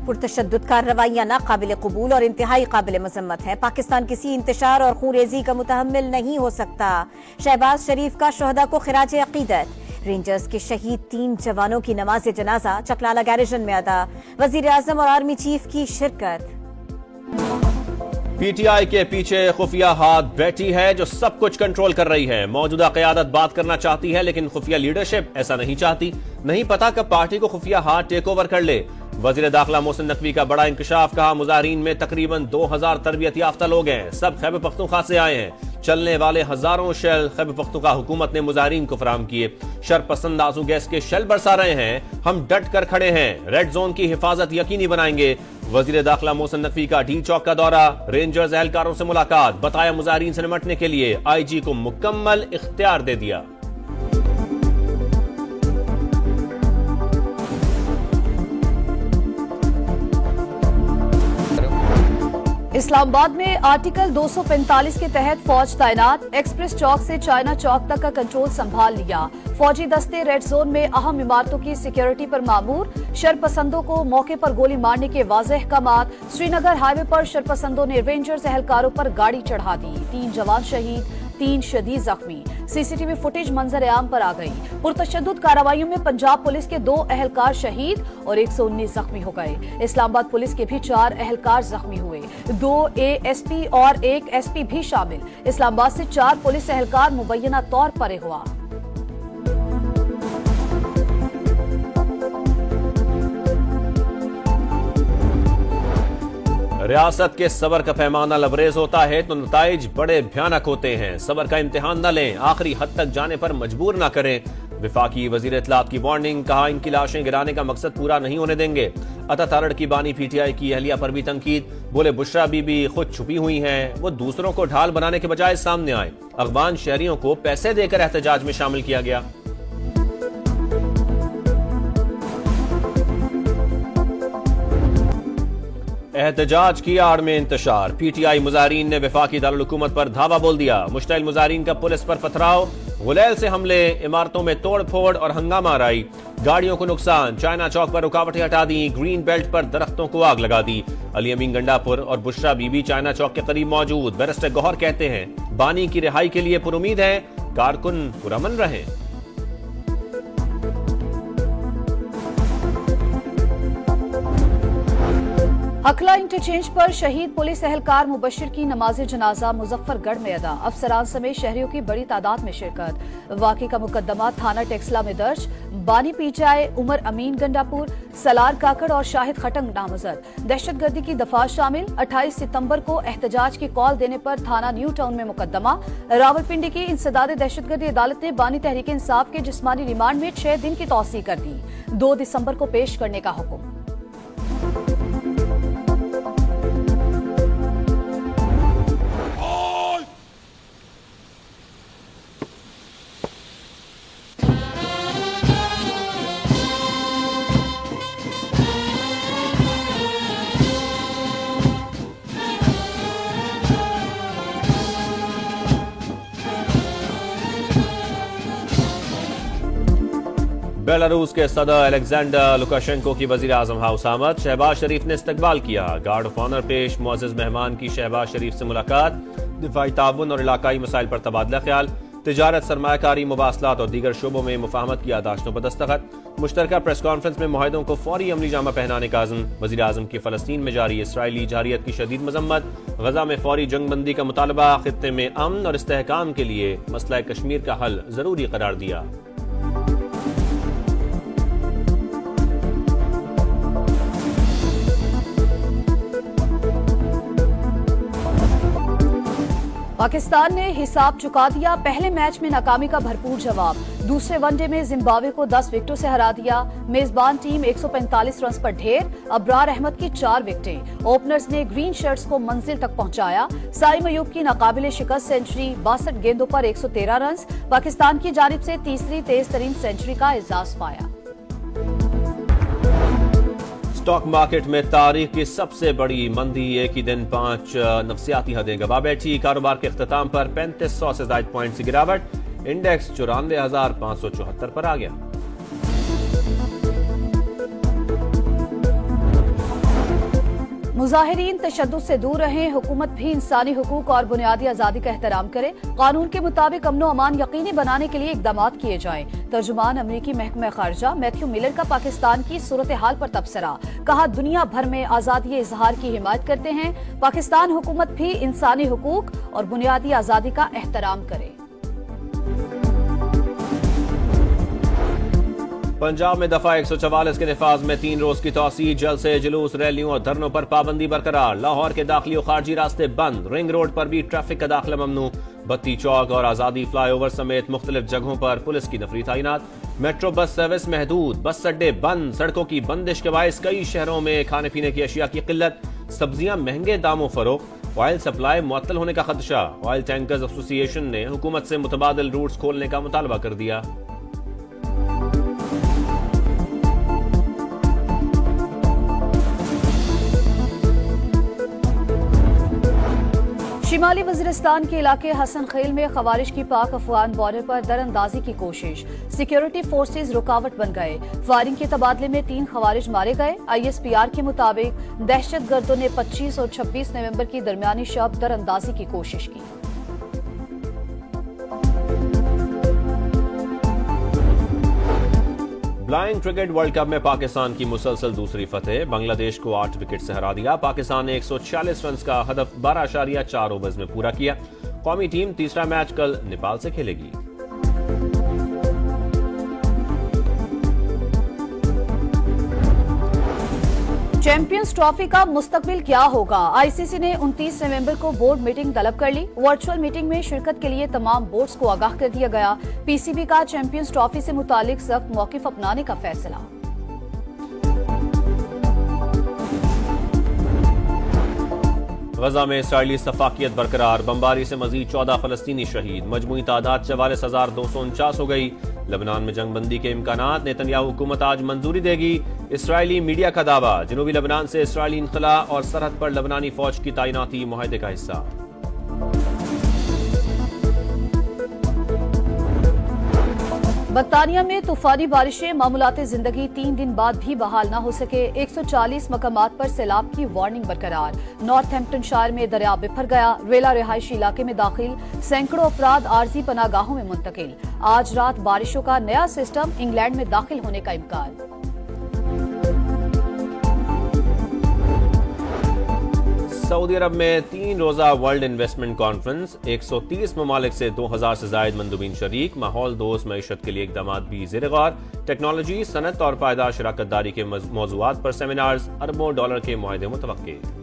पुरतशद्दुद कार्रवाइयां नाकाबिल कबूल और इंतहाई काबिल मजम्मत है। पाकिस्तान किसी इंतशार और खूनरेजी का मुतहम्मिल नहीं हो सकता। शहबाज शरीफ का शोहदा को खिराज अकीदत। रेंजर्स के शहीद 3 जवानों की नमाज जनाजा चकलाला गैरिजन में अदा। वजीर आजम और आर्मी चीफ की शिरकत। पीटीआई के पीछे खुफिया हाथ बैठी है जो सब कुछ कंट्रोल कर रही है। मौजूदा क़यादत बात करना चाहती है लेकिन खुफिया लीडरशिप ऐसा नहीं चाहती। नहीं पता कब पार्टी को खुफिया हाथ टेक ओवर कर ले। वजीर दाखिला मोहसिन नकवी का बड़ा इंकशाफ। कहा मुजाहिरीन में तकरीबन 2000 तरबियत याफ्ता लोग हैं। सब खैबर पख्तूनख्वा से आए हैं। चलने वाले हजारों शेल खैबर पख्तूनख्वा हुकूमत ने मुजाहिरीन को फराहम किए। शरपसंद आंसू गैस के शेल बरसा रहे हैं। हम डट कर खड़े हैं। रेड जोन की हिफाजत यकीनी बनाएंगे। वजीर दाखिला मोहसिन नकवी का ढील चौक का दौरा। रेंजर्स एहलकारों से मुलाकात। बताया मुजाहिरीन से निपटने के लिए आईजी को मुकम्मल इख्तियार दे दिया। इस्लामाबाद में आर्टिकल 245 के तहत फौज तैनात। एक्सप्रेस चौक से चाइना चौक तक का कंट्रोल संभाल लिया। फौजी दस्ते रेड जोन में अहम इमारतों की सिक्योरिटी पर मामूर। शरपसंदों को मौके पर गोली मारने के वाज़ेह अहकामात। श्रीनगर हाईवे पर शरपसंदों ने रेंजर्स एहलकारों पर गाड़ी चढ़ा दी। 3 जवान शहीद, 3 शदीद जख्मी। सीसीटीवी फुटेज मंजर आम पर आ गई। पुरतशद्दुद कार्रवाइयों में पंजाब पुलिस के 2 एहलकार शहीद और 119 जख्मी हो गए। इस्लामाबाद पुलिस के भी 4 एहलकार जख्मी हुए। 2 एएसपी और 1 एसपी भी शामिल। इस्लामाबाद से 4 पुलिस एहलकार मुबैना तौर पर हुआ। रियासत के सबर का पैमाना लबरेज होता है तो नताइज बड़े भयानक होते हैं। सबर का इम्तिहान न लें, आखिरी हद तक जाने पर मजबूर न करें। विफाकी वजीर इत्तलात की वार्निंग। कहा इनकी लाशें गिराने का मकसद पूरा नहीं होने देंगे। अता तारड़ की बानी पीटीआई की अहलिया पर भी तनकीद। बोले बुशरा बीबी खुद छुपी हुई हैं, वो दूसरों को ढाल बनाने के बजाय सामने आए। अफगान शहरियों को पैसे देकर एहतजाज में शामिल किया गया। एहतजाज की आड़ में इंतशार। पीटीआई मुजाहिरीन ने वफाकी दारुल हुकूमत पर धावा बोल दिया। मुश्तइल मुजाहिरीन का पुलिस पर पथराव, गुलैल से हमले, इमारतों में तोड़ फोड़ और हंगामा आराई। गाड़ियों को नुकसान। चाइना चौक पर रुकावटें हटा दी। ग्रीन बेल्ट पर दरख्तों को आग लगा दी। अली अमीन गंडापुर और बुशरा बीबी चाइना चौक के करीब मौजूद। बैरिस्टर गौहर कहते हैं बानी की रिहाई के लिए पुरुमीद है, कारकुन पुरअमन रहे। हकला इंटरचेंज पर शहीद पुलिस एहलकार मुबशिर की नमाज जनाजा मुजफ्फरगढ़ में अदा। अफसरान समेत शहरियों की बड़ी तादाद में शिरकत। वाक़े का मुकदमा थाना टेक्सला में दर्ज। बानी पीचाए उमर अमीन गंडापुर, सलार काकड़ और शाहिद खटंग नामजद। दहशतगर्दी की दफा शामिल। 28 सितंबर को एहतजाज की कॉल देने पर थाना न्यू टाउन में मुकदमा। रावलपिंडी की इंसदाद दहशतगर्दी अदालत ने बानी तहरीक इंसाफ के जिस्मानी रिमांड में 6 दिन की तौसीह कर दी। 2 दिसंबर को पेश करने का हुक्म। बेलारूस के सदर अलेक्जेंडर लुकाशेंको की वजीर आजम हाउस आमद। शहबाज शरीफ ने इस्तकबाल किया। गार्ड ऑफ ऑनर पेश। मुअज़्ज़ज़ मेहमान की शहबाज शरीफ से मुलाकात। दिफाई ताउन और इलाकाई मसाइल पर तबादला ख्याल। तिजारत, सरमायाकारी, मुवासलात और दीगर शोबों में मुफाहमत की यादाश्तों पर दस्तखत। मुश्तरका प्रेस कॉन्फ्रेंस में मुआहिदों को फौरी अमली जामा पहनाने का अज़्म। वज़ीर आज़म की फ़लस्तीन में जारी इसराइली जारियत की शदीद मजम्मत। गजा में फौरी जंगबंदी का मुतालबा। खित्ते में अमन और इस्तेहकाम के लिए मसला कश्मीर का हल जरूरी करार दिया। पाकिस्तान ने हिसाब चुका दिया। पहले मैच में नाकामी का भरपूर जवाब। दूसरे वनडे में जिम्बाब्वे को 10 विकेटों से हरा दिया। मेजबान टीम 145 रन पर ढेर। अब्रार अहमद की 4 विकेटें। ओपनर्स ने ग्रीन शर्ट्स को मंजिल तक पहुंचाया। साइम अयूब की नाकाबिले शिकस्त सेंचुरी। 62 गेंदों पर 113 रन। पाकिस्तान की जानिब से तीसरी तेज तरीन सेंचुरी का एजाज पाया। स्टॉक मार्केट में तारीख की सबसे बड़ी मंदी। एक ही दिन 5 नफसियाती हदें गवा बैठी। कारोबार के इख्तिताम पर 3500 से ज्यादा पॉइंट्स की गिरावट। इंडेक्स 94,574 पर आ गया। मुजाहिरीन तशद्दुद से दूर रहें, हुकूमत भी इंसानी हुकूक और बुनियादी आज़ादी का एहतराम करे, कानून के मुताबिक अमन अमान यकीनी बनाने के लिए इकदाम किए जाएं। तर्जुमान अमरीकी महकमा खारजा मैथ्यू मिलर का पाकिस्तान की सूरत हाल पर तबसरा, कहा दुनिया भर में आज़ादी इजहार की हिमायत करते हैं, पाकिस्तान हुकूमत भी इंसानी हुकूक और बुनियादी आज़ादी का एहतराम करे। पंजाब में दफा 144 के नफाज में 3 रोज की तौसी, जल्द से जुलूस, रैलियों और धरनों पर पाबंदी बरकरार। लाहौर के दाखिली और खारजी रास्ते बंद, रिंग रोड पर भी ट्रैफिक का दाखिला ममनू। बत्ती चौक और आजादी फ्लाईओवर समेत मुख्तलिफ जगहों पर पुलिस की नफरी तैनात। मेट्रो बस सर्विस महदूद, बस अड्डे बंद, सड़कों की बंदिश के बायस कई शहरों में खाने पीने की अशिया की किल्लत, सब्जियां महंगे दामों फरोख्त, ऑयल सप्लाई मुअत्तल होने का खदशा। ऑयल टैंकर्स एसोसिएशन ने हुकूमत से मुतबादिल रूट्स खोलने का मुतालबा कर दिया। शिमाली वजीरिस्तान के इलाके हसन खेल में खवारिश की पाक अफगान बॉर्डर पर दरअंदाजी की कोशिश, सिक्योरिटी फोर्सेज रुकावट बन गए। फायरिंग के तबादले में 3 खवारिज मारे गए। ISPR के मुताबिक दहशतगर्दों ने 25 और 26 नवंबर की दरमियानी शब दरअंदाजी की कोशिश की। ब्लाइंड क्रिकेट वर्ल्ड कप में पाकिस्तान की मुसलसल दूसरी फतेह, बांग्लादेश को 8 विकेट से हरा दिया। पाकिस्तान ने 146 रन का हदफ 12.4 ओवर्स में पूरा किया। कौमी टीम तीसरा मैच कल नेपाल से खेलेगी। चैंपियंस ट्रॉफी का मुस्तकबिल क्या होगा? ICC ने 29 नवंबर को बोर्ड मीटिंग तलब कर ली। वर्चुअल मीटिंग में शिरकत के लिए तमाम बोर्ड्स को आगाह कर दिया गया। PCB का चैंपियंस ट्रॉफी से मुतालिक सख्त मौकिफ अपनाने का फैसला। गजा में इसराइली सफाकियत बरकरार, बमबारी से मजीद 14 फलस्तीनी शहीद, मजमूई तादाद 44,249 हो गई। लबनान में जंगबंदी के इम्कानात, नेतन्याहू हुकूमत आज मंजूरी देगी। इसराइली मीडिया का दावा, जनूबी लबनान से इसराइली इनखला और सरहद पर लबनानी फौज की तैनाती मुआहदे का हिस्सा। बर्तानिया में तूफानी बारिशें, मामूलात जिंदगी 3 दिन बाद भी बहाल न हो सके। 140 मकामात पर सैलाब की वार्निंग बरकरार। नॉर्थहैम्पटनशायर में दरिया बिफर गया। रेला रिहायशी इलाके में दाखिल, सैकड़ों अफराद आरजी पनागाहों में मुंतकिल। आज रात बारिशों का नया सिस्टम इंग्लैंड में दाखिल होने का इम्कान। सऊदी अरब में 3 रोजा वर्ल्ड इन्वेस्टमेंट कॉन्फ्रेंस, 130 ममालिक से 2000 से जायद मंदुबीन शरीक। माहौल दोस्त मईशत के लिए इकदाम भी ज़ेर गौर। टेक्नोलॉजी, सनत और पायदार शराकत दारी के मौज़ूआत पर सेमिनार्स, अरबों डॉलर के मुआहदे मुतवक्के।